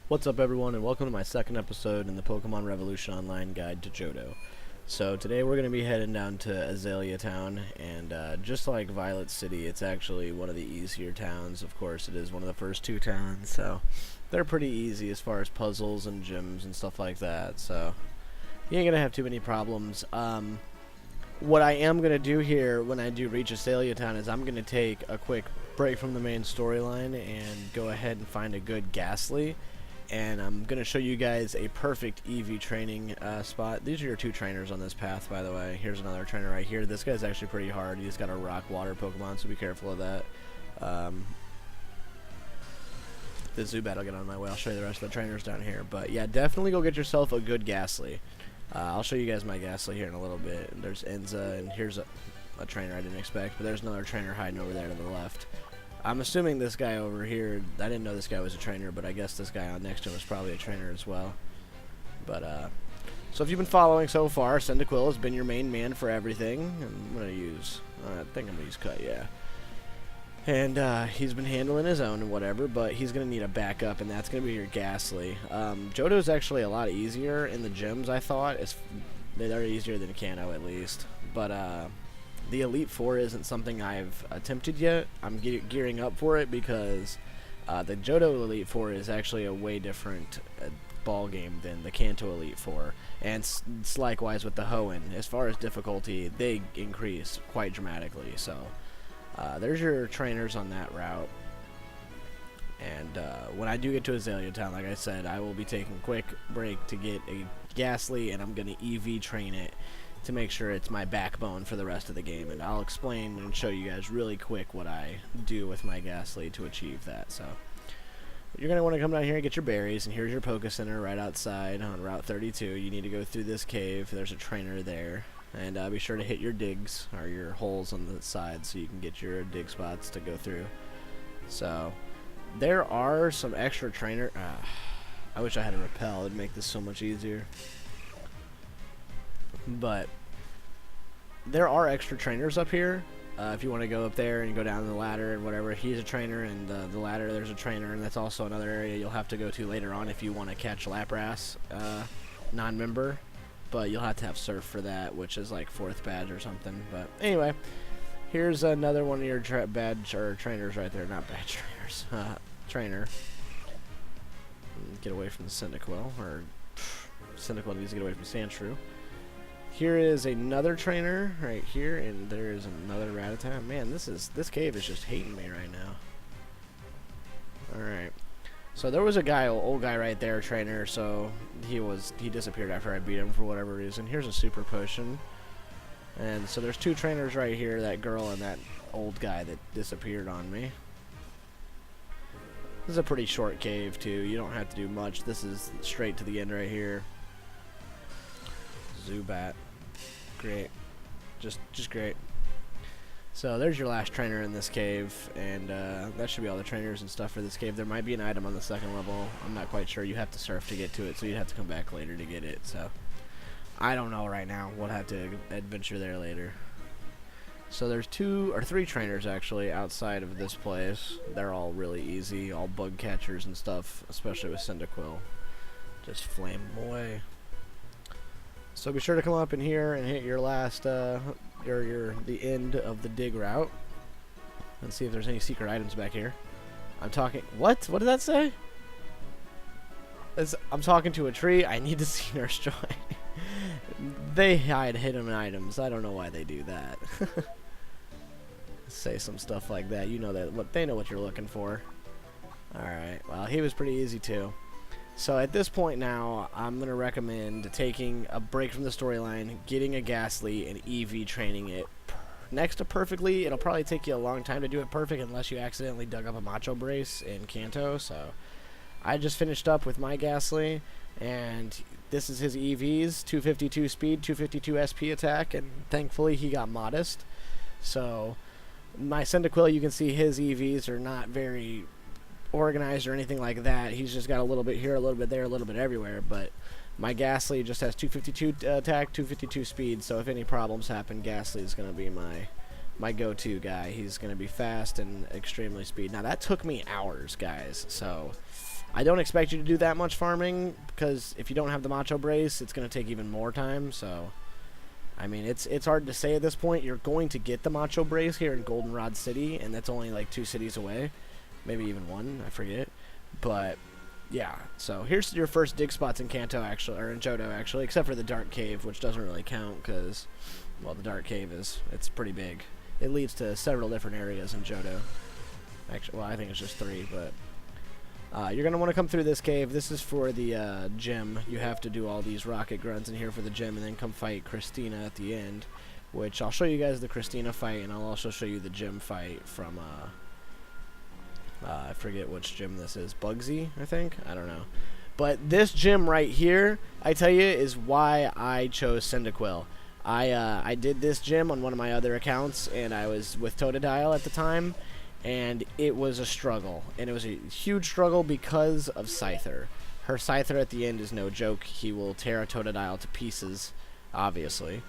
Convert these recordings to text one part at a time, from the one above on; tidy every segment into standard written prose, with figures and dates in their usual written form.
What's up everyone, and welcome to my second episode in the Pokemon Revolution Online Guide to Johto. So today we're going to be heading down to Azalea Town, and just like Violet City, it's actually one of the easier towns. Of course, it is one of the first two towns, so they're pretty easy as far as puzzles and gyms and stuff like that, so you ain't going to have too many problems. What I am going to do here when I do reach Azalea Town is I'm going to take a quick break from the main storyline and go ahead and find a good Ghastly. And I'm going to show you guys a perfect EV training spot. These are your two trainers on this path, by the way. Here's another trainer right here. This guy's actually pretty hard. He's got a rock water Pokemon, so be careful of that. The Zubat will get on my way. I'll show you the rest of the trainers down here. But yeah, definitely go get yourself a good Ghastly. I'll show you guys my Ghastly here in a little bit. There's Enza, and here's a trainer I didn't expect. But there's another trainer hiding over there to the left. I'm assuming this guy over here, I didn't know this guy was a trainer, but I guess this guy on next to him is probably a trainer as well. But, so if you've been following so far, Cyndaquil has been your main man for everything. I'm going to use, I think I'm going to use Cut, yeah. And, he's been handling his own and whatever, but he's going to need a backup, and that's going to be your Ghastly. Johto is actually a lot easier in the gyms, I thought. They're easier than Kanto, at least. But, the Elite Four isn't something I've attempted yet. I'm gearing up for it because the Johto Elite Four is actually a way different ball game than the Kanto Elite Four, and it's likewise with the Hoenn. As far as difficulty, they increase quite dramatically. So there's your trainers on that route. And when I do get to Azalea Town, like I said, I will be taking a quick break to get a Ghastly, and I'm going to EV train it to make sure it's my backbone for the rest of the game, and I'll explain and show you guys really quick what I do with my Ghastly to achieve that. So you're going to want to come down here and get your berries, and here's your Poke Center right outside on Route 32. You need to go through this cave. There's a trainer there, and be sure to hit your digs, or your holes on the side, so you can get your dig spots to go through. So there are some extra trainer... I wish I had a repel. It'd make this so much easier. But there are extra trainers up here. If you want to go up there and go down the ladder and whatever, he's a trainer, and the ladder there's a trainer, and that's also another area you'll have to go to later on if you want to catch Lapras, non-member. But you'll have to have Surf for that, which is like 4th badge or something. But anyway, here's another one of your trainers right there. Not badge trainers. Trainer. Get away from the Cyndaquil, or Cyndaquil needs to get away from Sandshrew. Here is another trainer right here, and there is another Rattata. Man, this cave is just hating me right now. Alright. So there was a guy, old guy right there, trainer, so he disappeared after I beat him for whatever reason. Here's a super potion. And so there's two trainers right here, that girl and that old guy that disappeared on me. This is a pretty short cave too. You don't have to do much. This is straight to the end right here. Zubat. Great. Just great. So there's your last trainer in this cave, and that should be all the trainers and stuff for this cave. There might be an item on the second level. I'm not quite sure. You have to surf to get to it, so you'd have to come back later to get it. So I don't know right now. We'll have to adventure there later. So there's 2 or 3 trainers actually outside of this place. They're all really easy, all bug catchers and stuff, especially with Cyndaquil. Just flame them away. So be sure to come up in here and hit your last, the end of the dig route. And see if there's any secret items back here. I'm talking, what? What did that say? I'm talking to a tree. I need to see Nurse Joy. They hide hidden items. I don't know why they do that. Say some stuff like that. You know that they know what you're looking for. Alright, well, he was pretty easy too. So at this point now, I'm going to recommend taking a break from the storyline, getting a Ghastly, and EV training it next to perfectly. It'll probably take you a long time to do it perfect unless you accidentally dug up a Macho Brace in Kanto. So I just finished up with my Ghastly, and this is his EVs, 252 speed, 252 SP attack, and thankfully he got modest. So my Cyndaquil, you can see his EVs are not very organized or anything like that. He's just got a little bit here, a little bit there, a little bit everywhere. But my Ghastly just has 252 attack, 252 speed, so if any problems happen, Ghastly is going to be my go-to guy. He's going to be fast and extremely speed. Now that took me hours, guys, so I don't expect you to do that much farming, because if you don't have the Macho Brace, it's going to take even more time, so... I mean, it's hard to say at this point. You're going to get the Macho Brace here in Goldenrod City, and that's only like 2 cities away. Maybe even 1, I forget. But, yeah. So, here's your first dig spots in Kanto, actually, or in Jhoto, actually, except for the Dark Cave, which doesn't really count, because, well, the Dark Cave it's pretty big. It leads to several different areas in Jhoto. Actually, well, I think it's just 3, but... you're going to want to come through this cave. This is for the gym. You have to do all these rocket grunts in here for the gym, and then come fight Christina at the end, which I'll show you guys the Christina fight, and I'll also show you the gym fight from, I forget which gym this is. Bugsy, I think? I don't know. But this gym right here, I tell you, is why I chose Cyndaquil. I did this gym on one of my other accounts, and I was with Totodile at the time, and it was a struggle, and it was a huge struggle because of Scyther. Her Scyther at the end is no joke. He will tear a Totodile to pieces, obviously,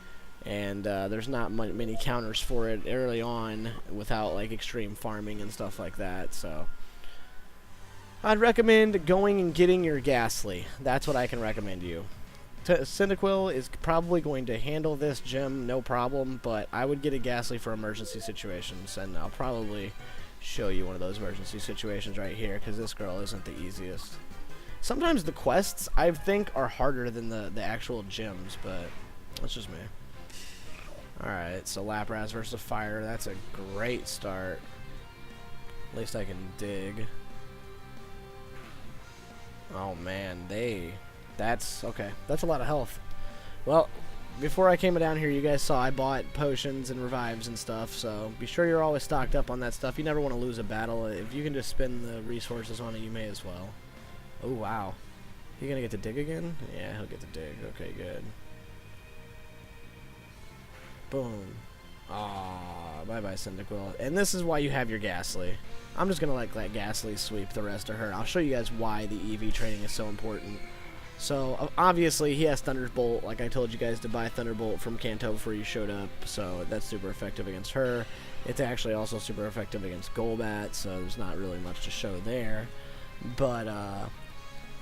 and there's not many counters for it early on without like extreme farming and stuff like that, so I'd recommend going and getting your Ghastly. That's what I can recommend you. Cyndaquil is probably going to handle this gym no problem, but I would get a Ghastly for emergency situations, and I'll probably show you one of those emergency situations right here, because this girl isn't the easiest. Sometimes the quests, I think, are harder than the actual gyms, but that's just me. Alright, so Lapras versus Fire, that's a great start. At least I can dig. Oh man, that's okay. That's a lot of health. Well, before I came down here, you guys saw I bought potions and revives and stuff, so be sure you're always stocked up on that stuff. You never want to lose a battle. If you can just spend the resources on it, you may as well. Oh, wow. You gonna get to dig again? Yeah, he'll get to dig. Okay, good. Boom. Aw, bye-bye, Cyndaquil. And this is why you have your Ghastly. I'm just gonna let Ghastly sweep the rest of her. I'll show you guys why the EV training is so important. So, obviously, he has Thunderbolt. Like I told you guys to buy Thunderbolt from Kanto before you showed up, so that's super effective against her. It's actually also super effective against Golbat, so there's not really much to show there. But,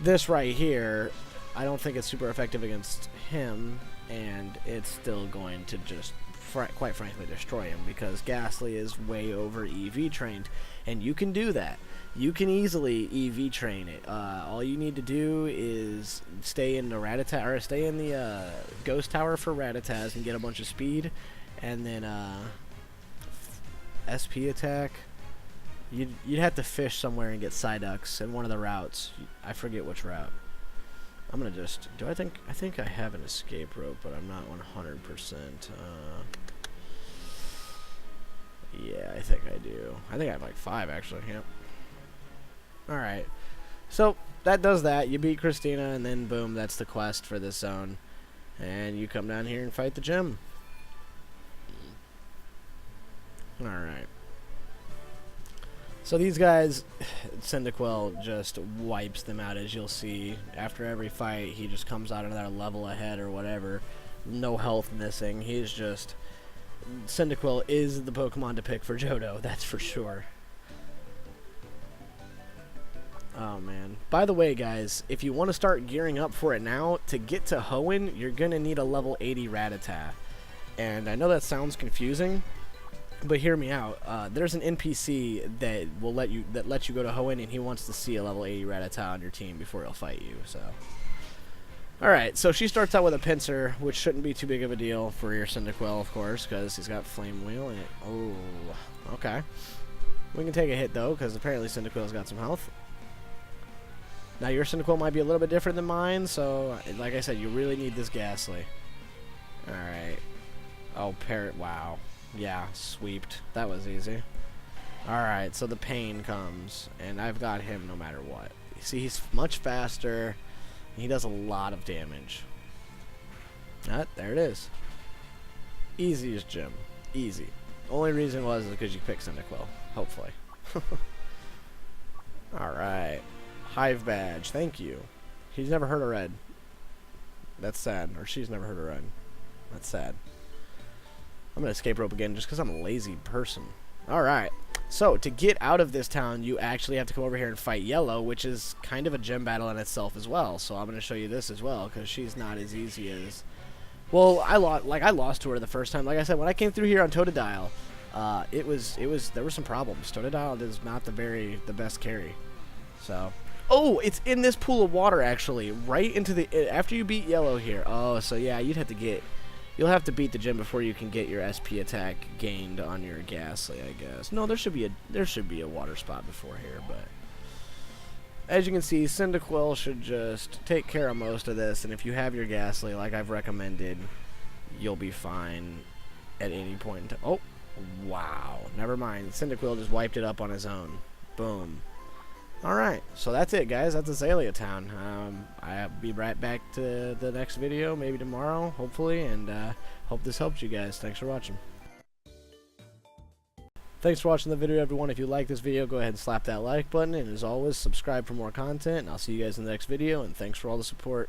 this right here, I don't think it's super effective against him, and it's still going to just, quite frankly, destroy him, because Ghastly is way over EV trained, and you can do that. You can easily EV train it. All you need to do is stay in the Rattata, or stay in the Ghost Tower for Rattatas and get a bunch of speed, and then SP attack. You'd have to fish somewhere and get Psyducks in one of the routes. I forget which route. I'm gonna just I think I have an escape rope, but I'm not 100%. Yeah, I think I do. I think I have like 5 actually. Yep. Alright, so that does that. You beat Christina, and then boom, that's the quest for this zone. And you come down here and fight the gym. Alright. So these guys, Cyndaquil just wipes them out, as you'll see. After every fight, he just comes out another level ahead or whatever. No health missing. He's just... Cyndaquil is the Pokemon to pick for Jhoto, that's for sure. Oh man. By the way, guys, if you want to start gearing up for it now, to get to Hoenn, you're going to need a level 80 Rattata. And I know that sounds confusing, but hear me out. There's an NPC that will let you go to Hoenn, and he wants to see a level 80 Rattata on your team before he'll fight you. So, all right. So she starts out with a Pinsir, which shouldn't be too big of a deal for your Cyndaquil, of course, because he's got Flame Wheel. And oh, okay. We can take a hit though, because apparently Cyndaquil's got some health. Now your Cyndaquil might be a little bit different than mine, so like I said, you really need this Ghastly. All right. Oh, Parrot. Wow. Yeah, sweeped. That was easy. Alright, so the pain comes, and I've got him no matter what. You see, he's much faster, and he does a lot of damage. There it is. Easiest gym. Easy. Only reason was because you picked Cyndaquil, hopefully. Alright. Hive Badge, thank you. He's never heard of red. That's sad. Or she's never heard of red. That's sad. I'm going to escape rope again just because I'm a lazy person. Alright. So, to get out of this town, you actually have to come over here and fight Yellow, which is kind of a gym battle in itself as well. So I'm going to show you this as well, because she's not as easy as... Well, I lost to her the first time. Like I said, when I came through here on Totodile, there were some problems. Totodile is not the best carry. So... Oh, it's in this pool of water, actually. Right into the... After you beat Yellow here. Oh, so yeah, you'll have to beat the gym before you can get your SP attack gained on your Ghastly, I guess. No, there should be a water spot before here, but as you can see, Cyndaquil should just take care of most of this, and if you have your Ghastly, like I've recommended, you'll be fine at any point in time. Oh, wow. Never mind. Cyndaquil just wiped it up on his own. Boom. Alright, so that's it, guys. That's Azalea Town. I'll be right back to the next video, maybe tomorrow, hopefully, and hope this helped you guys. Thanks for watching. Thanks for watching the video, everyone. If you like this video, go ahead and slap that like button, and as always, subscribe for more content, and I'll see you guys in the next video, and thanks for all the support.